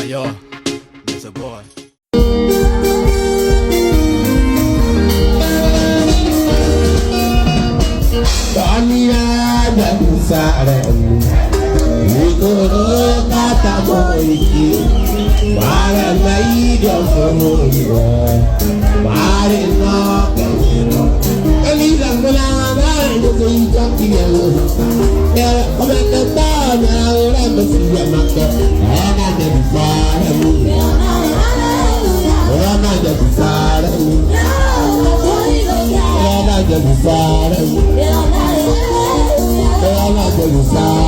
Yo, there's a boy. Tania Sare, Nikoro Kata Boiki, Mara Maida Fomoyo, Mare Noka, Elisa Mulana, and Tokyo. Yeah, I'm at the bar now, I'm a sea market, and I'm the fire. I'm not the fire. I'm not the fire.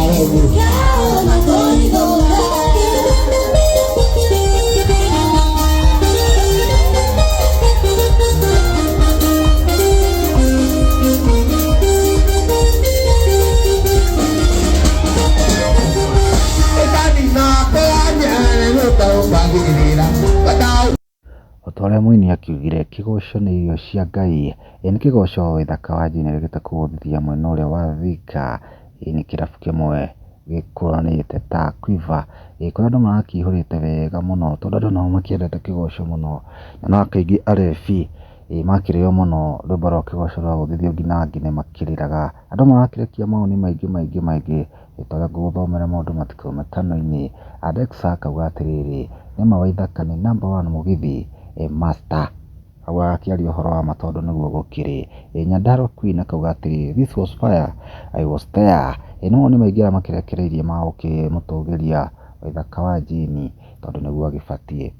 Otorĩa mũini akiugire kĩgoco nĩ irio cia Ngai. Nĩ kĩgoco gĩthaka Wanjiru gĩgĩte kũgũthithia mwena ũrĩa wa Thika. Nĩ kĩrabu kĩmwe gĩkũranĩte ta Quiver, kũrĩa andũ marakĩihũrĩte wega mũno tondũ andũ nao makĩendete kĩgoco mũno, na kaingĩ arebi makĩrĩo mũno rwĩmbo rwa kĩgoco rwa gũthithio nginya angĩ nĩ makĩrĩraga. Andũ marakĩrekia maoni maingĩ torĩa ngũgũthomera maũndũ matikaume kanua-inĩ. Alexa akauga atĩrĩrĩ, nĩma Waithaka nĩ #1 mũgithi master, hau agakĩaria ũhoro wa ma tondũ nĩguo gũkĩrĩ. Nyandarua Queen akauga atĩrĩrĩ, this was fire, I was there. Nĩ maoni maingĩ arĩa makĩrekereirie ma gũkĩmũtũgĩria Waithaka Wanjiru tondũ nĩguo agĩbatiĩ.